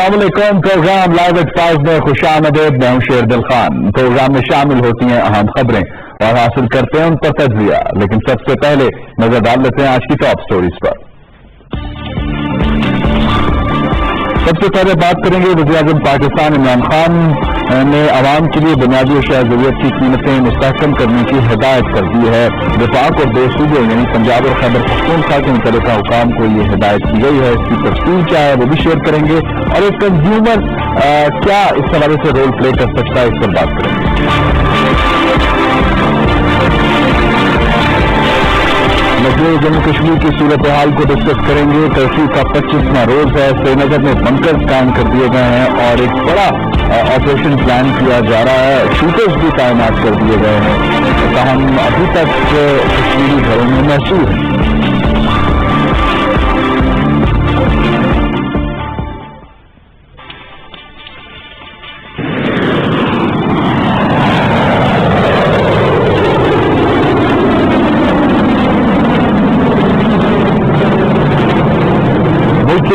السلام علیکم. Programme live at 5 میں خوش آمدید. میں ہوں شیر دل خان. پروگرام میں شامل ہوتی ہیں اہم خبریں اور حاصل کرتے ہیں ان پر تجزیہ، لیکن سب سے پہلے نظر ڈال لیتے ہیں آج کی ٹاپ سٹوریز پر. سب سے پہلے بات کریں گے وزیر اعظم پاکستان عمران خان نے عوام کے لیے بنیادی اشیاء ضرورت کی قیمتیں مستحکم کرنے کی ہدایت کر دی ہے. وفاق اور دو صوبوں یعنی پنجاب اور خیبر پختونخوا کے متعلقہ حکام کو یہ ہدایت کی گئی ہے. اس کی تفصیل کیا ہے وہ بھی شیئر کریں گے، اور ایک کنزیومر کیا اس حوالے سے رول پلے کر سکتا ہے اس پر بات کریں گے. مسئلے جموں کشمیر کی صورتحال کو ڈسکس کریں گے. کرفیو کا 25واں روز ہے. سری نگر میں بنکر قائم کر دیے گئے ہیں اور ایک بڑا آپریشن پلان کیا جا رہا ہے. شوٹرز بھی تعینات کر دیے گئے ہیں، تاہم ابھی تک کشمیری گھروں میں محسوس ہیں.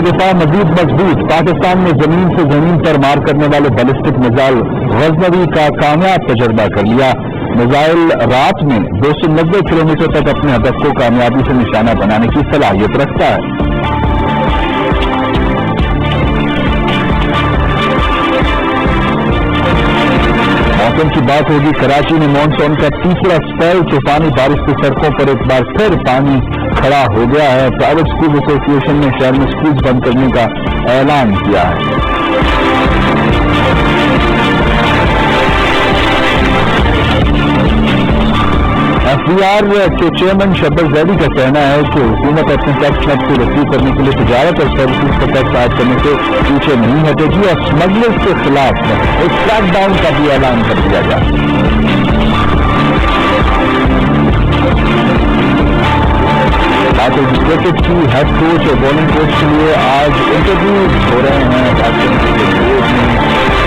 دفاع مزید مضبوط. پاکستان نے زمین سے زمین پر مار کرنے والے بیلسٹک میزائل غزنوی کا کامیاب تجربہ کر لیا. میزائل رات میں 290 کلومیٹر تک اپنے ہدف کو کامیابی سے نشانہ بنانے کی صلاحیت رکھتا ہے. موسم کی بات ہوگی. کراچی میں مانسون کا تیسرا سپیل. طوفانی بارش سے سڑکوں پر ایک بار پھر پانی کھڑا ہو گیا ہے. پرائیویٹ اسکول ایسوسی ایشن نے شہر میں اسکول بند کرنے کا اعلان کیا ہے. ایف بی آر کے چیئرمین شبر زیدی کا کہنا ہے کہ حکومت اپنے ٹیکس نیٹ کو رسید کرنے کے لیے تجارت اور سروسز کا ٹیکس عائد کرنے سے پیچھے نہیں ہٹے گی، اور اسمگلرز کے خلاف ایک کریک ڈاؤن کا بھی اعلان کر دیا گیا. کرکٹ کی ہیڈ کوچ اور بالنگ کوچ کے لیے آج انٹرویو ہو رہے ہیں.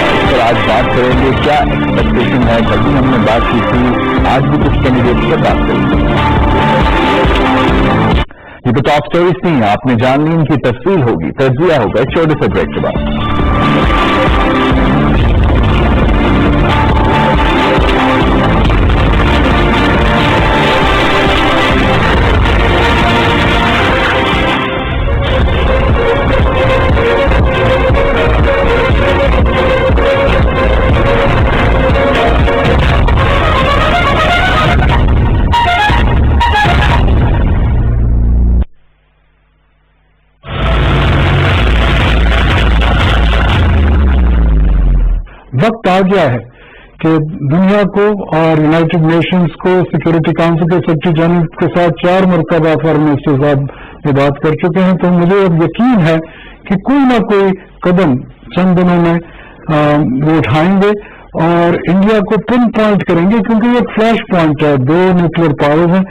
اس پر آج بات کریں گے کیا ایکسپیکٹیشن ہے. کل بھی ہم نے بات کی تھی، آج بھی کچھ کینڈیڈیٹس پر بات کریں گے. یہ تو ٹاپ سٹوریز تھیں، آپ نے جان لی ان کی تفصیل ہوگی، تجزیہ ہوگا ایک چھوٹے سے بریک کے بعد. وقت آ گیا ہے کہ دنیا کو اور یونائٹڈ نیشنز کو سیکورٹی کاؤنسل کے سیکرٹری جنرل کے ساتھ 4 مرتبہ فارم منسٹر صاحب یہ بات کر چکے ہیں، تو مجھے اب یقین ہے کہ کوئی نہ کوئی قدم چند دنوں میں وہ اٹھائیں گے اور انڈیا کو پن پوائنٹ کریں گے، کیونکہ یہ ایک فلیش پوائنٹ ہے. 2 نیوکلیر پاورز ہیں.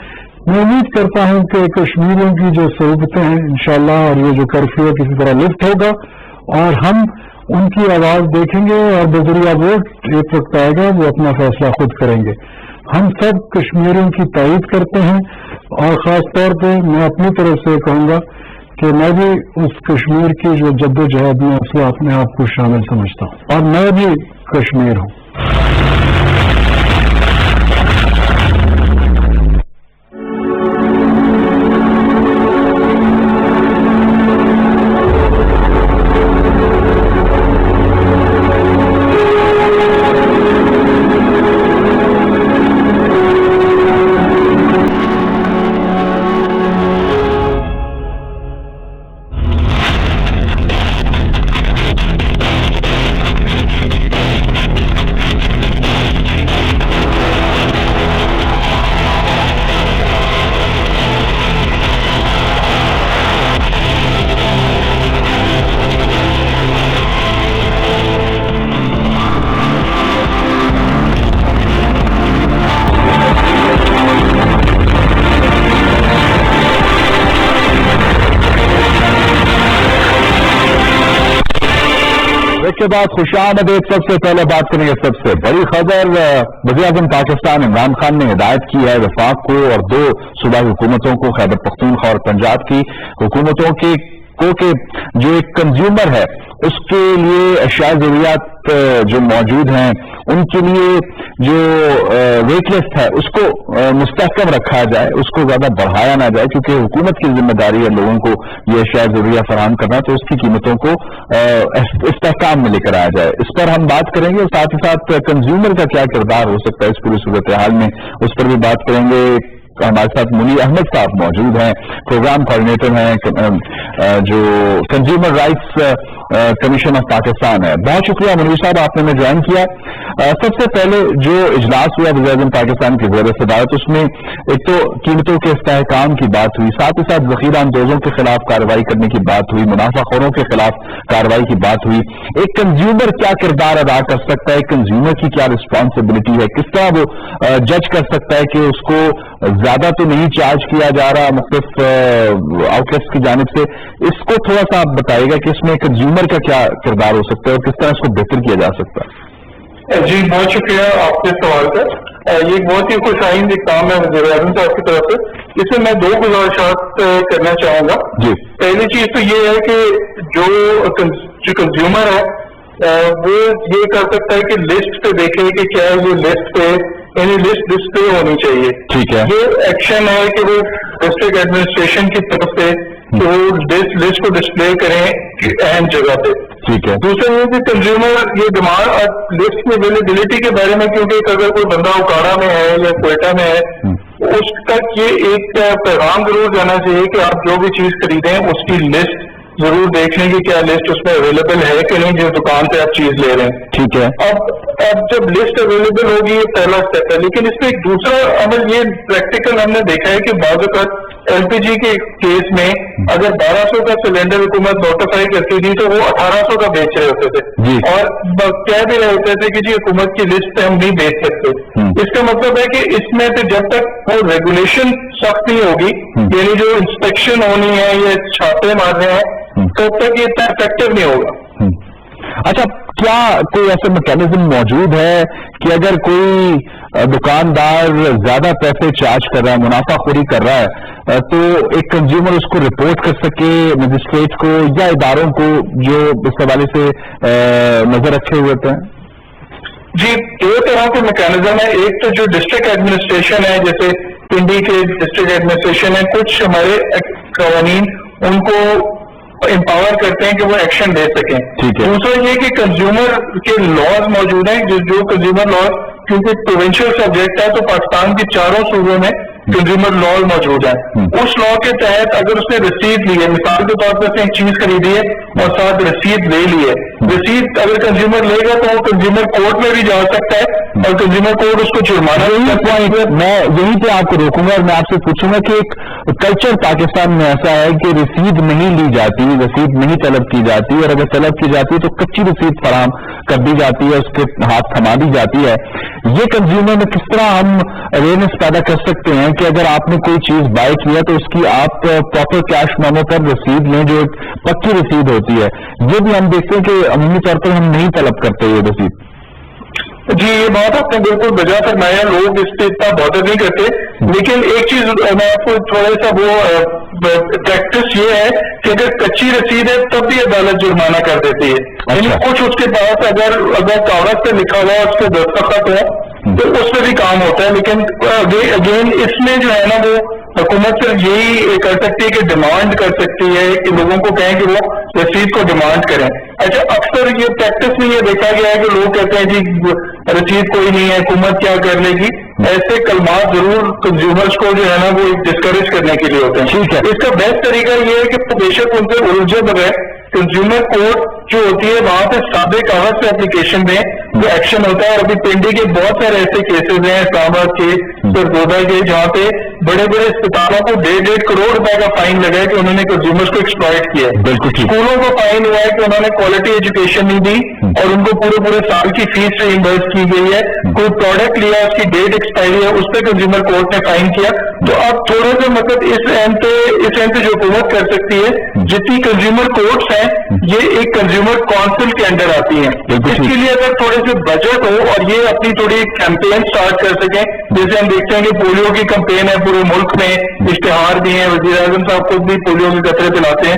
میں امید کرتا ہوں کہ کشمیریوں کی جو صعوبتیں ہیں انشاءاللہ، اور یہ جو کرفیو کسی طرح لفٹ ہوگا اور ہم ان کی آواز دیکھیں گے، اور بذریعہ ووٹ ایک وقت آئے گا وہ اپنا فیصلہ خود کریں گے. ہم سب کشمیریوں کی تائید کرتے ہیں، اور خاص طور پہ میں اپنی طرف سے کہوں گا کہ میں بھی اس کشمیر کی جو جد و جہد میں اس کو اپنے آپ کو شامل سمجھتا ہوں، اور میں بھی کشمیر ہوں. کے بعد خوش آمدید. سب سے پہلے بات کریں گے سب سے بڑی خبر. وزیر اعظم پاکستان عمران خان نے ہدایت کی ہے وفاق کو اور 2 صوبائی حکومتوں کو، خیبر پختونخوا اور پنجاب کی حکومتوں کے کو کہ جو ایک کنزیومر ہے اس کے لیے اشیاء ضروریات جو موجود ہیں ان کے لیے جو ویٹ لسٹ ہے اس کو مستحکم رکھا جائے, اس کو زیادہ بڑھایا نہ جائے, کیونکہ حکومت کی ذمہ داری ہے لوگوں کو یہ اشیاء ضروریات فراہم کرنا, تو اس کی قیمتوں کو استحکام میں لے کر آیا جائے. اس پر ہم بات کریں گے, اور ساتھ ہی ساتھ کنزیومر کا کیا کردار ہو سکتا ہے اس پوری صورتحال میں, اس پر بھی بات کریں گے. ہمارے ساتھ منی احمد صاحب موجود ہیں, پروگرام کوآرڈینیٹر ہیں جو consumer rights commission of Pakistan ہے. بہت شکریہ منی صاحب, آپ نے ہمیں جوائن کیا. سب سے پہلے جو اجلاس ہوا وزیر اعظم پاکستان کی زیر صدارت, اس میں ایک تو قیمتوں کے استحکام کی بات ہوئی, ساتھ ہی ساتھ ذخیرہ اندوزوں کے خلاف کارروائی کرنے کی بات ہوئی, منافع خوروں کے خلاف کارروائی کی بات ہوئی. ایک کنزیومر کیا کردار ادا کر سکتا ہے, کنزیومر کی کیا رسپانسبلٹی ہے, کس طرح وہ جج کر سکتا ہے کہ اس کو زیادہ تو نہیں چارج کیا جا رہا مختلف آؤٹ لیٹس کی جانب سے. اس کو تھوڑا سا آپ بتائیے گا کہ اس میں کنزیومر کا کیا کردار ہو سکتا ہے اور کس طرح اس کو بہتر کیا جا سکتا ہے. جی بہت شکریہ آپ کے سوال کا. یہ ایک بہت ہی خوش آئند کام ہے وزیر اعظم صاحب کی طرف سے. اس میں میں 2 گزارشات کرنا چاہوں گا. جی, پہلی چیز تو یہ ہے کہ جو کنزیومر ہے وہ یہ کر سکتا ہے کہ لسٹ پہ دیکھے کہ کیا یہ لسٹ پہ یعنی لسٹ ڈسپلے ہونی چاہیے. ٹھیک ہے, یہ ایکشن ہے کہ وہ ڈسٹرکٹ ایڈمنسٹریشن کی طرف سے کہ وہ لسٹ کو ڈسپلے کریں اہم جگہ پہ. ٹھیک ہے. دوسرا یہ کہ کنزیومر یہ ڈیمانڈ لسٹ کی اویلیبلٹی کے بارے میں, کیونکہ اگر کوئی بندہ اوکاڑا میں ہے یا کوئٹہ میں ہے, اس تک یہ ایک پیغام ضرور جانا چاہیے کہ آپ جو بھی چیز خریدیں اس کی لسٹ ضرور دیکھ لیں کہ کیا لسٹ اس میں اویلیبل ہے کہ نہیں جس دکان پہ آپ چیز لے رہے ہیں. ٹھیک ہے. اب جب لسٹ اویلیبل ہوگی یہ پہلا اسٹیپ ہے. لیکن اس میں ایک دوسرا عمل یہ پریکٹیکل ہم نے دیکھا ہے کہ بعض اوقات LPG کے کیس میں اگر 1200 کا سلینڈر حکومت نوٹیفائی کرتی تھی تو وہ 1800 کا بیچ رہے ہوتے تھے اور کہہ بھی رہے ہوتے تھے کہ جی حکومت کی لسٹ پہ ہم نہیں بیچ سکتے. اس کا مطلب ہے کہ اس میں سے جب تک وہ ریگولیشن سخت نہیں ہوگی, یعنی جو انسپیکشن ہونی ہے یا چھاپے مارنے ہیں, تب تک یہ افیکٹو نہیں ہوگا. اچھا, کیا کوئی ایسا میکینزم موجود ہے کہ اگر کوئی دکاندار زیادہ پیسے چارج کر رہا ہے, منافع خوری کر رہا ہے, تو ایک کنزیومر اس کو رپورٹ کر سکے مجسٹریٹ کو یا اداروں کو جو اس حوالے سے نظر رکھے ہوئے ہوتے ہیں؟ جی, 2 طرح کے میکینزم ہیں. ایک تو جو ڈسٹرکٹ ایڈمنسٹریشن ہے, جیسے پنڈی کے ڈسٹرکٹ ایڈمنسٹریشن ہے, کچھ ہمارے قوانین ان کو امپاور کرتے ہیں کہ وہ ایکشن لے سکیں. دوسرا یہ کہ کنزیومر کے لاز موجود ہیں, جو کنزیومر لاز کیونکہ پروونشل سبجیکٹ ہے تو پاکستان کے 4 صوبوں میں کنزیومر لا موجود ہے. اس لا کے تحت اگر اس نے رسید لی ہے, مثال کے طور پر ایک چیز خریدی ہے اور ساتھ رسید لے لی ہے, رسید اگر کنزیومر لے گا تو وہ کنزیومر کورٹ میں بھی جا سکتا ہے اور کنزیومر کورٹ اس کو جرمانہ بھی کرتا ہے. میں یہیں پہ آپ کو روکوں گا اور میں آپ سے پوچھوں گا کہ ایک کلچر پاکستان میں ایسا ہے کہ رسید نہیں لی جاتی, رسید نہیں طلب کی جاتی, اور اگر طلب کی جاتی ہے تو کچی رسید فراہم کر دی جاتی ہے, اس کے ہاتھ تھما دی جاتی ہے. یہ کنزیومر میں کس طرح ہم اویئرنیس پیدا کر سکتے ہیں کہ اگر آپ نے کوئی چیز بائی کیا تو اس کی آپ پراپر کیش میمو پر رسید لیں جو ایک پکی رسید ہوتی ہے. یہ بھی ہم دیکھتے ہیں کہ عمومی طور پر ہم نہیں طلب کرتے یہ رسید. جی, یہ بات آپ نے بالکل بجا فرمایا, لوگ اس پہ اتنا بہتر نہیں کرتے. لیکن ایک چیز میں آپ کو تھوڑا سا وہ پریکٹس یہ ہے کہ اگر کچی رسید ہے تب بھی عدالت جرمانہ کر دیتی ہے. یعنی کچھ اس کے پاس اگر کاغذ پہ لکھا ہوا اس کے دستخط ہے تو اس میں بھی کام ہوتا ہے. لیکن اگین اس میں جو ہے نا وہ حکومت صرف یہی کر سکتی ہے کہ ڈیمانڈ کر سکتی ہے کہ لوگوں کو کہیں کہ وہ رسید کو ڈیمانڈ کریں. اچھا, اکثر یہ پریکٹس میں یہ دیکھا گیا ہے کہ لوگ کہتے ہیں جی رسید کوئی نہیں ہے, حکومت کیا کر لے گی. ایسے کلمات ضرور کنزیومرز کو جو ہے نا وہ ڈسکریج کرنے کے لیے ہوتے ہیں. اس کا بیسٹ طریقہ یہ ہے کہ بے شک ان سے الجھے بغیر کنزیومر کورٹ جو ہوتی ہے وہاں پہ سادے کاغذ سے اپلیکیشن میں جو ایکشن ہوتا ہے. اور ابھی پنڈی کے بہت سارے ایسے کیسز ہیں, اسلام آباد کے, سرگودا کے, جہاں پہ بڑے بڑے اسپتالوں کو 1.5 کروڑ روپے کا فائن لگا ہے کہ انہوں نے کنزیومرز کو ایکسپلائٹ کیا ہے. اسکولوں کو فائن ہوا ہے کہ انہوں نے کوالٹی ایجوکیشن نہیں دی اور ان کو پورے سال کی فیس ریمبرس کی گئی ہے. کوئی پروڈکٹ لیا, اس کی ڈیٹ ایکسپائری ہے, اس پہ کنزیومر کورٹ نے فائن کیا. تو اب تھوڑے سے مطلب اس اینڈ پہ جو حکومت کر سکتی ہے, جتنی کنزیومر کورٹس ہیں یہ ایک کنزیومر کونسل کے انڈر آتی ہیں. اس کے لیے اگر تھوڑے سے بجٹ ہو اور یہ اپنی تھوڑی کیمپین سٹارٹ کر سکیں, جیسے ہم دیکھتے ہیں کہ پولیو کی کمپین ہے پورے ملک میں, اشتہار بھی ہیں, وزیر اعظم صاحب خود بھی پولیو کے قطرے پلاتے ہیں,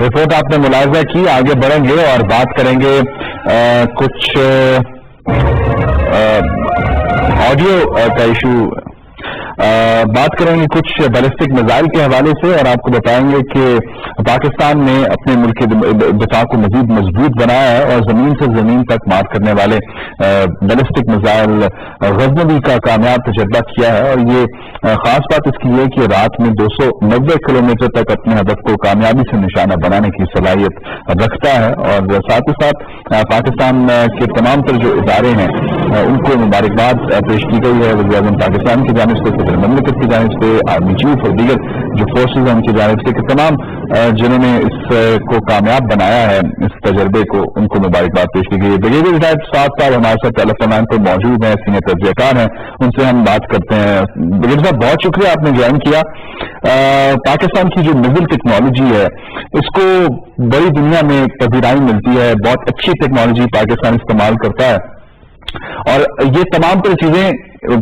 رپورٹ آپ نے ملاحظہ کی. آگے بڑھیں گے اور بات کریں گے کچھ آڈیو کا ایشو، بات کریں گے کچھ بیلسٹک میزائل کے حوالے سے، اور آپ کو بتائیں گے کہ پاکستان نے اپنے ملک کے دفاع کو مزید مضبوط بنایا ہے اور زمین سے زمین تک مار کرنے والے بیلسٹک میزائل غزنوی کا کامیاب تجربہ کیا ہے. اور یہ خاص بات اس کی یہ کہ رات میں 290 کلومیٹر تک اپنے ہدف کو کامیابی سے نشانہ بنانے کی صلاحیت رکھتا ہے. اور ساتھ ہی ساتھ پاکستان کے تمام تر جو ادارے ہیں ان کو مبارکباد پیش کی گئی ہے. وزیر اعظم پاکستان کی جانب سے، صدر مملکت کی جانب سے، آرمی چیف اور دیگر جو فورسز ہیں ان کی جانب سے، کہ تمام جنہوں نے اس کو کامیاب بنایا ہے، اس تجربے کو، ان کو مبارکباد پیش کی گئی ہے. بریگیڈیئر ریٹائرڈ صاحب ہمارے ساتھ ٹیلی فون لائن پر موجود ہیں، سینئر تجزیہ کار ہیں، ان سے ہم بات کرتے ہیں. بریگیڈیئر صاحب بہت شکریہ آپ نے جوائن کیا. پاکستان کی جو میزائل ٹیکنالوجی ہے اس کو بڑی دنیا میں پذیرائی ملتی ہے، بہت اچھی ٹیکنالوجی پاکستان استعمال کرتا ہے، اور یہ تمام تر چیزیں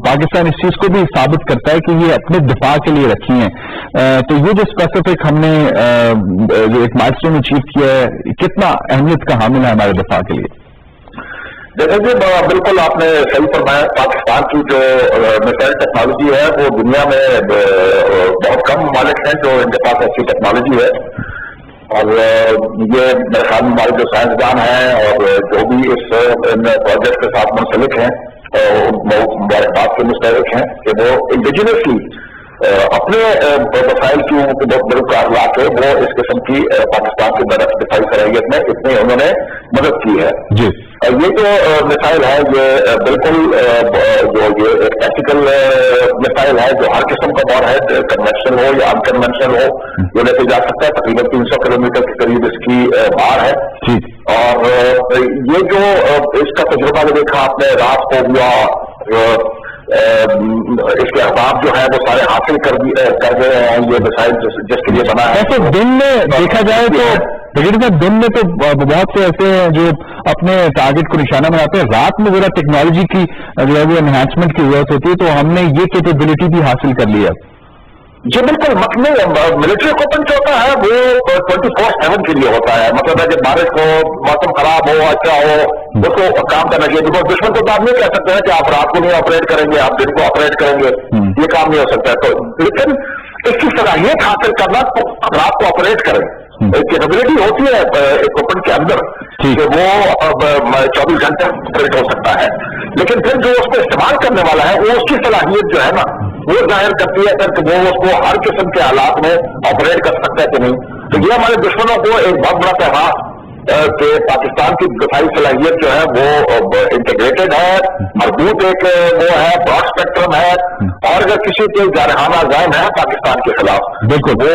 پاکستان اس چیز کو بھی ثابت کرتا ہے کہ یہ اپنے دفاع کے لیے رکھی ہیں. تو یہ جو اسپیسیفک ہم نے جو ایک مائلسٹون اچیو کیا ہے، کتنا اہمیت کا حامل ہے ہمارے دفاع کے لیے؟ دیکھیں جی، بالکل آپ نے صحیح فرمایا. پاکستان کی جو میزائل ٹیکنالوجی ہے وہ دنیا میں بہت کم ممالک ہیں جو ان کے پاس ایسی ٹیکنالوجی ہے، اور یہ میرے خیال میں ہمارے جو سائنسدان ہیں اور جو بھی اس پروجیکٹ کے ساتھ منسلک ہیں مبارکباد کے مستحق ہیں کہ وہ انڈیجنسلی اپنے وسائل کی بہت بڑی کار لا کے وہ اس قسم کی پاکستان کی دفاعی صلاحیت میں اتنی انہوں نے مدد کی ہے. جی، یہ جو مسائل ہے یہ بالکل جو یہ ایک ٹیکٹیکل مسائل ہے جو ہر قسم کا دور ہے، کنونشنل ہو یا ان کنونشنل ہو، یہ لے کے جا سکتا ہے. تقریباً 300 کلومیٹر کے قریب اس کی بار ہے. اور یہ جو اس کا تجربہ جو دیکھا آپ نے رات کو ہوا، اس کے احباب جو ہے وہ سارے حاصل کر گئے ہیں یہ مسائل جس کے لیے بنا ہے. ایسے دن میں دیکھا جائے تو دن میں تو بہت سے ایسے ہیں جو اپنے ٹارگٹ کو نشانہ بناتے ہیں، رات میں ذرا ٹیکنالوجی کی جو ہے وہ انہینسمنٹ کی ضرورت ہوتی ہے، تو ہم نے یہ کیپیبلٹی بھی حاصل کر لی ہے. جی بالکل. ملٹری اکوپمنٹ جو ہوتا ہے وہ 24/7 کے لیے ہوتا ہے. مطلب ہے کہ بارش ہو، موسم خراب ہو، اچھا ہو، اس کو کام کرنا چاہیے. بکاز دشمن کو تو آپ نہیں کہہ سکتے ہیں کہ آپ رات کو نہیں آپریٹ کریں گے، آپ دن کو آپریٹ کریں گے، یہ کام نہیں ہو سکتا ہے. تو لیکن اس کی صلاحیت حاصل کرنا تو رات کو آپریٹ کریں. کیپیبلٹی ہوتی ہے اکوپمنٹ کے اندر کہ وہ 24 گھنٹے آپریٹ ہو سکتا ہے، لیکن پھر جو اس کو استعمال کرنے والا ہے وہ اس کی صلاحیت جو ہے نا وہ ظاہر کرتی ہے کہ وہ اس کو ہر قسم کے حالات میں آپریٹ کر سکتا ہے کہ نہیں. تو یہ ہمارے دشمنوں کو ایک بہت بڑا پیغام کہ پاکستان کی دفاعی صلاحیت جو ہے وہ انٹیگریٹڈ ہے، مربوط ایک وہ ہے، براڈ اسپیکٹرم ہے، اور اگر کسی کے جارحانہ عزائم ہے پاکستان کے خلاف بالکل وہ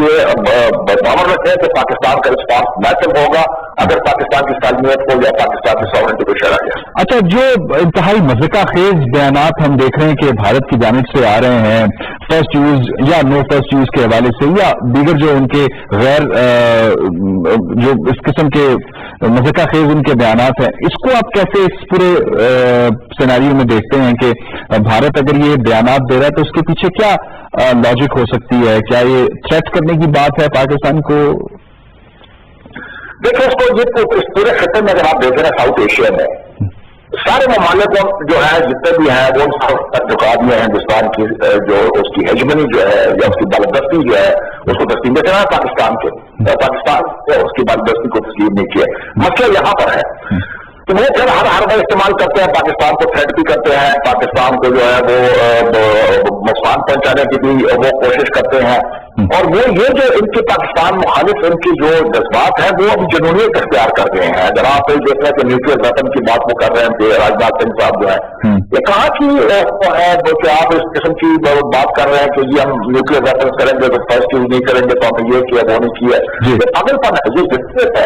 یہ باور رکھتے ہیں کہ پاکستان کا رسپانس میسر ہوگا اگر پاکستان کی سالمیت کو یا پاکستان کی ساورنٹی کو شرح گیا. اچھا، جو انتہائی مضحکہ خیز بیانات ہم دیکھ رہے ہیں کہ بھارت کی جانب سے آ رہے ہیں فرسٹ یوز یا نو فرسٹ یوز کے حوالے سے، یا دیگر جو ان کے غیر جو اس قسم کے مضحکہ خیز ان کے بیانات ہیں، اس کو آپ کیسے اس پورے سیناریو میں دیکھتے ہیں کہ بھارت اگر یہ بیانات دے رہا ہے تو اس کے پیچھے کیا لاجک ہو سکتی ہے؟ کیا یہ تھریٹ کرنے کی بات ہے پاکستان کو؟ دیکھیں، اس کو یہ اس پورے خطے میں اگر آپ دیکھ رہے ہیں ساؤتھ ایشیا میں سارے ممالک جو ہے جتنے بھی ہیں وہ تک جھکا دیے ہیں ہندوستان کی جو اس کی ہیجمنی جو ہے یا اس کی بالادستی جو ہے اس کو تسلیم دیتے ہیں. پاکستان اس کی بالادستی کو تسلیم نہیں کیا. مسئلہ یہاں پر ہے تو وہ پھر ہر میں استعمال کرتے ہیں، پاکستان کو تھریٹ بھی کرتے ہیں، پاکستان کو جو ہے وہ نقصان پہنچانے کی بھی وہ کوشش کرتے ہیں. اور وہ یہ جو ان کے پاکستان مخالف ان کی جو جذبات ہیں وہ اب جنونیت اختیار کر رہے ہیں. اگر آپ دیکھ رہے ہیں کہ نیوکلیر ویپن کی بات وہ کر رہے ہیں کہ راجناتھ سنگھ صاحب جو ہے یہ کہاں کی ہے کہ آپ اس قسم کی بات کر رہے ہیں کہ یہ ہم نیوکلیر ویپن کریں گے تو فرسٹ یوز نہیں کریں گے تو ہم یہ کیا وہ نہیں کیا. یہ پاگل پن ہے، یہ ضدیت ہے.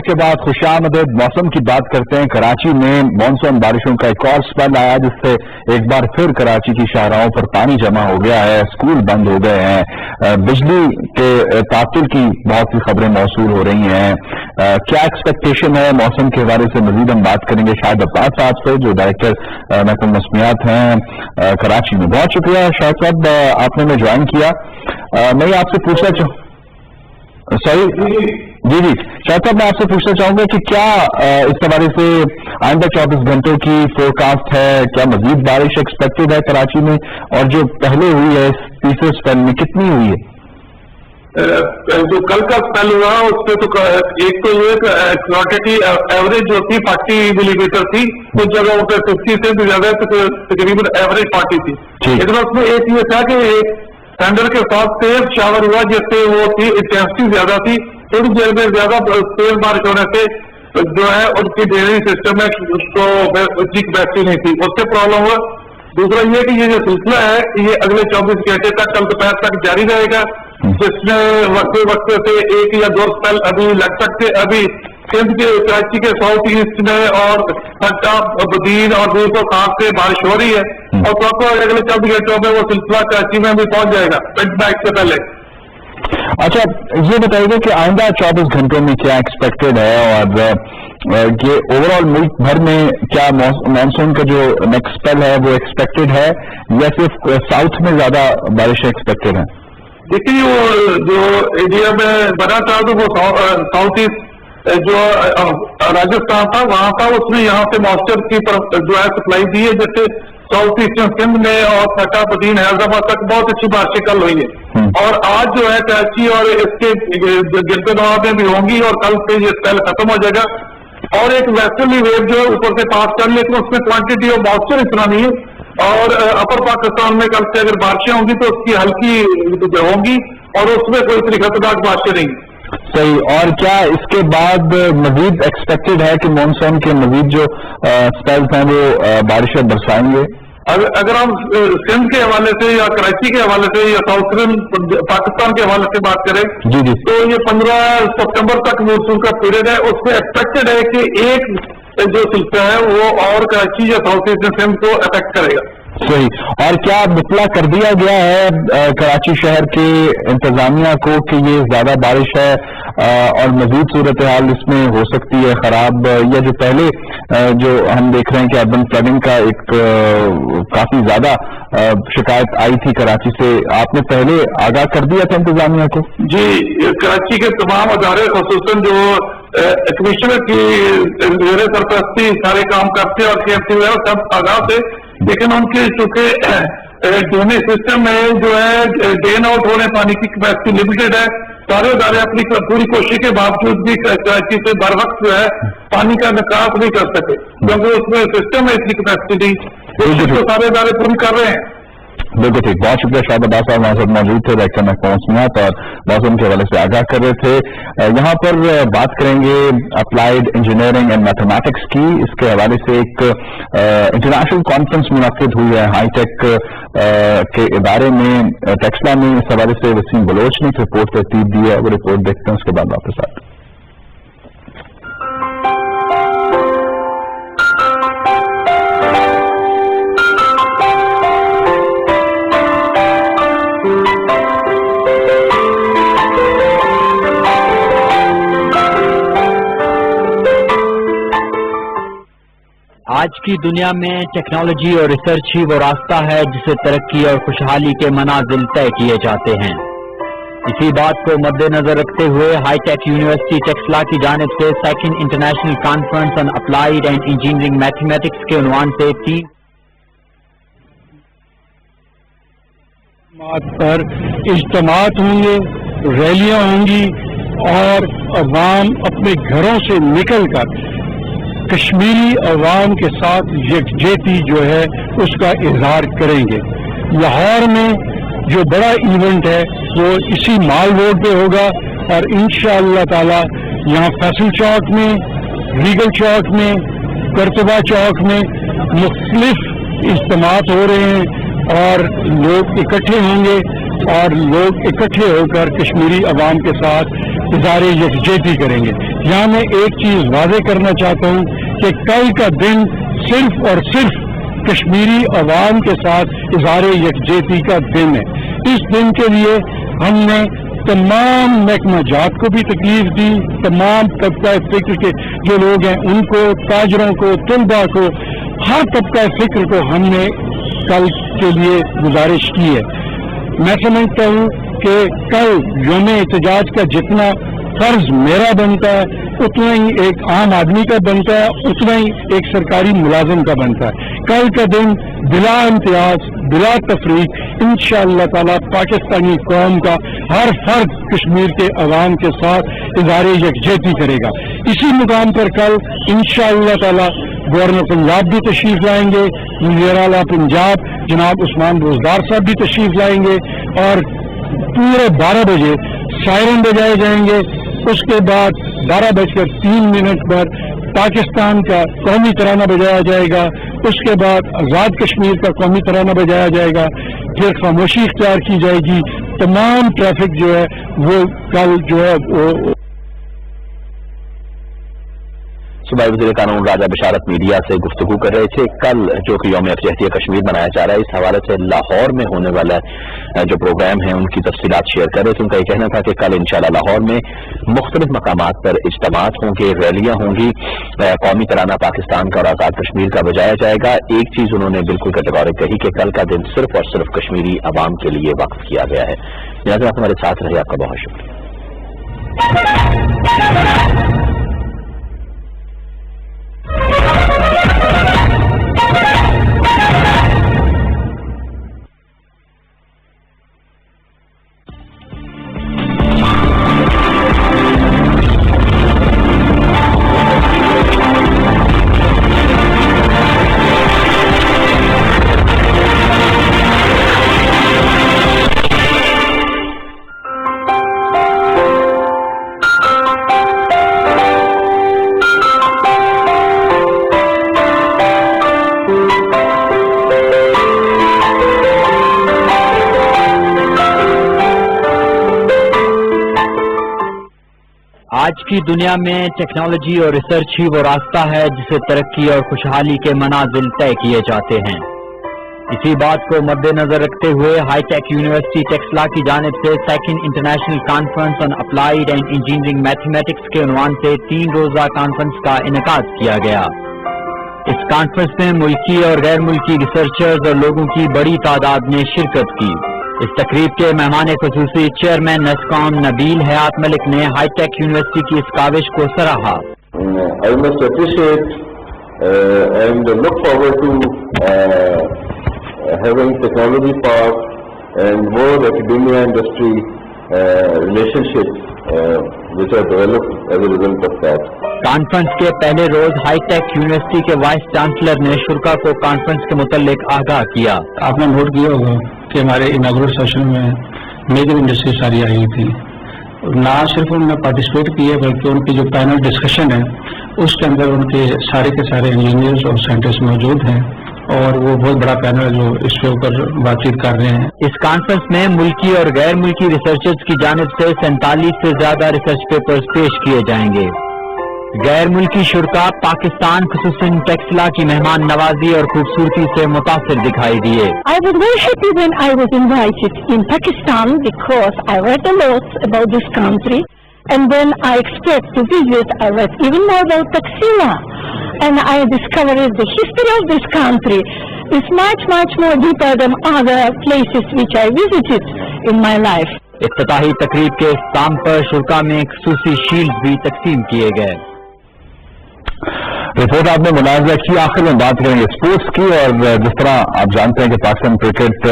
بریک کے بعد خوشامدید موسم کی بات کرتے ہیں. کراچی میں مانسون بارشوں کا ایک اور سپیل آیا جس سے ایک بار پھر کراچی کی شاہراہوں پر پانی جمع ہو گیا ہے, اسکول بند ہو گئے ہیں, بجلی کے تعطل کی بہت سی خبریں موصول ہو رہی ہیں. کیا ایکسپیکٹیشن ہے موسم کے حوالے سے؟ مزید ہم بات کریں گے شاہد عباس صاحب سے جو ڈائریکٹر محکمہ موسمیات ہیں کراچی میں. بہت شکریہ شاہد صاحب, آپ نے ہمیں جوائن کیا. میں آپ سے پوچھنا چاہوں جی شاہد صاحب, میں آپ سے پوچھنا چاہوں گا کہ کیا اس حوالے سے آئندہ 24 گھنٹوں کی فور کاسٹ ہے؟ کیا مزید بارش ایکسپیکٹڈ ہے کراچی میں؟ اور جو پہلے ہوئی ہے اس تیسرے اسپیل میں کتنی ہوئی ہے؟ جو کل کا اسپیل ہوا اس میں تو ایک تو یہ کوانٹٹی ایوریج جو تھی 40 ملی میٹر تھی, کچھ جگہوں پہ 50 سے بھی زیادہ تقریباً ایوریج 40 تھی. لیکن اس میں ایک یہ تھا کہ ایک ٹینڈر کے ساتھ تیز شاور ہوا جس سے وہ تھی انٹینسٹی زیادہ تھی, تھوڑی دیر میں زیادہ تیز بارش ہونے سے جو ہے ان کی ڈرینیج سسٹم میں اس کو اتنی کیپیسٹی نہیں تھی, اس سے پرابلم ہوا. دوسرا یہ کہ یہ جو سلسلہ ہے یہ اگلے 24 گھنٹے تک کل دوپہر تک جاری رہے گا, جس میں وقت سے ایک یا دو اسپیل ابھی لگ سکتے. ابھی سندھ کے کراچی کے ساؤتھ ایسٹ میں اور ٹھٹا بدین اور دوسروں خاص سے بارش ہو رہی ہے, اور تو اگلے 24 گھنٹوں میں وہ سلسلہ کراچی میں بھی پہنچ جائے گا مڈ نائٹ سے پہلے. اچھا یہ بتائیے گا کہ آئندہ 24 گھنٹوں میں کیا ایکسپیکٹڈ ہے, اور یہ اوور آل ملک بھر میں کیا مانسون کا جو نیکسٹ اسپیل ہے وہ ایکسپیکٹڈ ہے یا صرف ساؤتھ میں زیادہ بارشیں ایکسپیکٹڈ ہیں؟ دیکھیے وہ جو انڈیا میں بنا تھا تو وہ ساؤتھ ایسٹ جو راجستھان تھا وہاں تھا, اس میں یہاں سے ماسٹر کی طرف جو ہے سپلائی دی ہے, جیسے ساؤتھ ایسٹرن سندھ میں اور ٹھٹا بدین حیدرآباد تک بہت اچھی بارشیں کل ہوئی ہیں. اور آج جو ہے کراچی اور اس کے گرد نواز میں بھی ہوں گی, اور کل سے یہ اسپیل ختم ہو جائے گا. اور ایک ویسٹرنلی ویو جو ہے اوپر سے پاس کر, لیکن اس میں کوانٹٹی آف ماسٹر اتنا نہیں ہے. اور اپر پاکستان میں کل سے اگر بارشیں ہوں گی تو اس کی ہلکی ہوں گی, اور اس میں کوئی اتنی خطرناک بارشیں نہیں. صحیح. اور کیا اس کے بعد مزید ایکسپیکٹڈ ہے کہ مانسون کے مزید جو اسپیلز ہیں وہ بارشیں برسائیں گے؟ اگر ہم سندھ کے حوالے سے یا کراچی کے حوالے سے یا ساؤتھرن پاکستان کے حوالے سے بات کریں جی تو یہ 15 ستمبر تک مانسون کا پیریڈ ہے. اس میں ایکسپیکٹڈ ہے کہ ایک جو سلسلہ ہے وہ اور کراچی یا ساؤتھ ایسٹرن سندھ کو افیکٹ کرے گا. صحیح. اور کیا مطلع کر دیا گیا ہے کراچی شہر کے انتظامیہ کو کہ یہ زیادہ بارش ہے اور مزید صورتحال اس میں ہو سکتی ہے خراب, یا جو پہلے جو ہم دیکھ رہے ہیں کہ اربن فلڈنگ کا ایک کافی زیادہ شکایت آئی تھی کراچی سے, آپ نے پہلے آگاہ کر دیا تھا انتظامیہ کو؟ جی, کراچی کے تمام ادارے خصوصاً جو کمشنر کی زیر سرپرستی سارے کام کرتے اور KMC وغیرہ سب آگاہ تھے, لیکن ان کے چونکہ ڈرینیج سسٹم میں جو ہے ڈرین آؤٹ ہونے پانی کی کیپیسٹی لمیٹڈ ہے, سارے ادارے اپنی پوری کوشش کے باوجود بھی کراچی سے بر وقت جو ہے پانی کا نکاس نہیں کر سکے, کیونکہ اس میں سسٹم میں اتنی کیپیسٹی نہیں. کوشش تو سارے ادارے پوری کر رہے ہیں. بالکل ٹھیک. بہت شکریہ شاہد عباس صاحب ہمارے ساتھ موجود تھے, ڈائریکٹر محکمہ موسمیات اور موسم کے حوالے سے آگاہ کر رہے تھے. یہاں پر بات کریں گے اپلائیڈ انجینئرنگ اینڈ میتھمیٹکس کی. اس کے حوالے سے ایک انٹرنیشنل کانفرنس منعقد ہوئی ہے ہائی ٹیک کے ادارے میں ٹیکسلا میں. اس حوالے سے وسیم بلوچ نے ایک رپورٹ ترتیب دی ہے, وہ رپورٹ دیکھتے ہیں, اس کے بعد واپس آتے ہیں. آج کی دنیا میں ٹیکنالوجی اور ریسرچ ہی وہ راستہ ہے جسے ترقی اور خوشحالی کے منازل طے کیے جاتے ہیں. اسی بات کو مد نظر رکھتے ہوئے ہائی ٹیک یونیورسٹی ٹیکسلا کی جانب سے second international conference on applied and engineering mathematics کے عنوان سے 3 پر اجتماعات ہوں گے, ریلیاں ہوں گی, اور عوام اپنے گھروں سے نکل کر کشمیری عوام کے ساتھ یکجہتی جو ہے اس کا اظہار کریں گے. لاہور میں جو بڑا ایونٹ ہے وہ اسی مال روڈ پہ ہوگا, اور انشاءاللہ تعالی یہاں فیصل چوک میں, ریگل چوک میں, کرتبہ چوک میں مختلف اجتماعات ہو رہے ہیں, اور لوگ اکٹھے ہوں گے اور لوگ اکٹھے ہو کر کشمیری عوام کے ساتھ اظہار یکجہتی کریں گے. یہاں میں ایک چیز واضح کرنا چاہتا ہوں کہ کل کا دن صرف اور صرف کشمیری عوام کے ساتھ اظہار یکجہتی کا دن ہے. اس دن کے لیے ہم نے تمام محکمہ جات کو بھی تکلیف دی, تمام طبقہ فکر کے جو لوگ ہیں ان کو, تاجروں کو, طلباء کو, ہر طبقہ فکر کو ہم نے کل کے لیے گزارش کی ہے. میں سمجھتا ہوں کہ کل یوم احتجاج کا جتنا فرض میرا بنتا ہے اتنا ہی ایک عام آدمی کا بنتا ہے, اتنا ہی ایک سرکاری ملازم کا بنتا ہے. کل کا دن بلا امتیاز, بلا تفریق انشاءاللہ تعالی پاکستانی قوم کا ہر فرد کشمیر کے عوام کے ساتھ اظہار یکجہتی کرے گا. اسی مقام پر کل انشاءاللہ تعالی گورنر پنجاب بھی تشریف لائیں گے, وزیر اعلیٰ پنجاب جناب عثمان روزدار صاحب بھی تشریف لائیں گے, اور پورے 12 بجے سائرن بجائے جائیں گے. اس کے بعد 12:03 پر پاکستان کا قومی ترانہ بجایا جائے گا. اس کے بعد آزاد کشمیر کا قومی ترانہ بجایا جائے گا. پھر خاموشی اختیار کی جائے گی. تمام ٹریفک جو ہے وہ کل جو ہے وہ صوبائی وزیر قانون راجہ بشارت میڈیا سے گفتگو کر رہے تھے. کل جو کہ یوم یکجہتی کشمیر منایا جا رہا ہے, اس حوالے سے لاہور میں ہونے والا جو پروگرام ہے ان کی تفصیلات شیئر کر رہے تھے. ان کا یہ کہنا تھا کہ کل انشاءاللہ لاہور میں مختلف مقامات پر اجتماعات ہوں گے, ریلیاں ہوں گی, قومی ترانہ پاکستان کا اور آزاد کشمیر کا بجایا جائے گا. ایک چیز انہوں نے بالکل کیٹیگورک کہی کہ کل کا دن صرف اور صرف کشمیری عوام کے لیے وقف کیا گیا ہے. لہٰذا آپ ہمارے ساتھ رہے, آپ کا بہت شکریہ. آج کی دنیا میں ٹیکنالوجی اور ریسرچ ہی وہ راستہ ہے جسے ترقی اور خوشحالی کے منازل طے کیے جاتے ہیں. اسی بات کو مد نظر رکھتے ہوئے ہائی ٹیک یونیورسٹی ٹیکسلا کی جانب سے second international conference on applied and engineering mathematics کے عنوان سے 3 روزہ کانفرنس کا انعقاد کیا گیا. اس کانفرنس میں ملکی اور غیر ملکی ریسرچرز اور لوگوں کی بڑی تعداد نے شرکت کی. اس تقریب کے مہمان خصوصی چیئرمین نیسکام نبیل حیات ملک نے ہائی ٹیک یونیورسٹی کی اس کاوش کو سراہا. I must appreciate and look forward to having technology park and more academia industry relationships which are developed as a result of that. Conference کے پہلے روز ہائی ٹیک یونیورسٹی کے vice chancellor نے شرکا کو conference کے متعلق آگاہ کیا. آپ نے نوٹ کیا ہوگا کہ ہمارے اناگورل سیشن میں میجر انڈسٹری ساری آئی تھی. نہ صرف انہوں نے پارٹیسپیٹ کیا بلکہ ان کی جو پینل ڈسکشن ہے اس کے اندر ان کے سارے انجینئرز اور سائنٹسٹ موجود ہیں, اور وہ بہت بڑا پینل ہے جو اس کے اوپر بات چیت کر رہے ہیں. اس کانفرنس میں ملکی اور غیر ملکی ریسرچرز کی جانب سے 47 سے زیادہ ریسرچ پیپرز پیش کیے جائیں گے. غیر ملکی شرکا پاکستان خصوصاً ٹیکسلا کی مہمان نوازی اور خوبصورتی سے متاثر دکھائی دیے. I was very happy when I was invited in Pakistan because I read a lot about this country, and when I expect to visit, I read even more about Taxila, and I discovered the history of this country is much more deeper than other places which I visited in my life. افتتاحی تقریب کے اختتام پر شرکا میں خصوصی shield بھی تقسیم کیے گئے. رپورٹ آپ نے مناظرہ کی. آخر میں بات کریں گے اسپورٹس کی, اور جس طرح آپ جانتے ہیں کہ پاکستان کرکٹ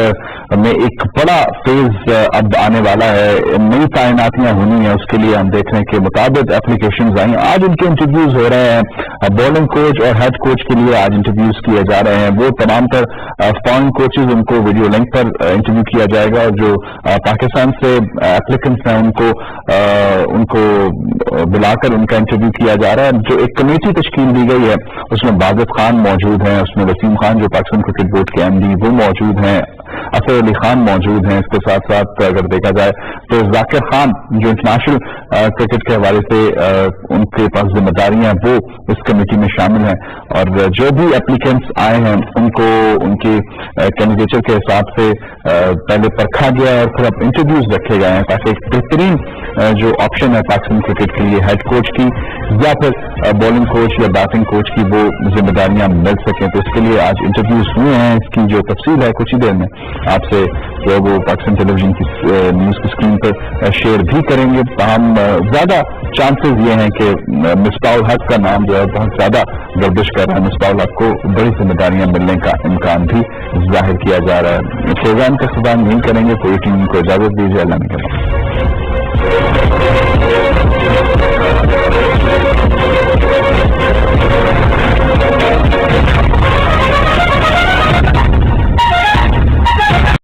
میں ایک بڑا فیز اب آنے والا ہے, نئی تعیناتیاں ہونی ہیں, اس کے لیے ہم دیکھ رہے ہیں کہ متعدد اپلیکیشنز آئی ہیں. آج ان کے انٹرویوز ہو رہے ہیں, بالنگ کوچ اور ہیڈ کوچ کے لیے آج انٹرویوز کیے جا رہے ہیں. وہ تمام تر فارن کوچز ان کو ویڈیو لنک پر انٹرویو کیا جائے گا, اور جو پاکستان سے اپلیکنٹس ہیں ان کو بلا کر ان کا انٹرویو کیا جا رہا ہے. جو ایک کمیٹی تشکیل دی گئی ہے اس میں باغت خان موجود ہیں, اس میں وسیم خان جو پاکستان کرکٹ بورڈ کے MD وہ موجود ہیں, اطہر علی خان موجود ہیں. اس کے ساتھ ساتھ اگر دیکھا جائے تو ذاکر خان جو انٹرنیشنل کرکٹ کے حوالے سے ان کے پاس ذمہ داریاں وہ اس کمیٹی میں شامل ہیں, اور جو بھی اپلیکینٹس آئے ہیں ان کو ان کی کینڈیڈیچر کے حساب سے پہلے پرکھا گیا ہے اور پھر اب انٹرویوز رکھے گئے ہیں تاکہ ایک بہترین جو آپشن ہے پاکستان کرکٹ کے لیے ہیڈ کوچ کی یا پھر بالنگ کوچ یا بیٹنگ کوچ کی وہ ذمہ داریاں مل سکیں. تو اس کے لیے آج انٹرویوز ہوئے ہیں. اس کی جو تفصیل ہے کچھ ہی دیر میں آپ سے جو ہے وہ پاکستان ٹیلی ویژن کی نیوز کی اسکرین پر شیئر بھی کریں گے. تاہم زیادہ چانسز یہ ہیں کہ مصباح الحق کا نام جو ہے بہت زیادہ گردش کر رہا ہے. مصباح الحق کو بڑی ذمہ داریاں ملنے کا امکان بھی ظاہر کیا جا رہا ہے. پروگرام کا اختتام نہیں کریں گے, پوری ٹیم کو اجازت دیجیے. اللہ نے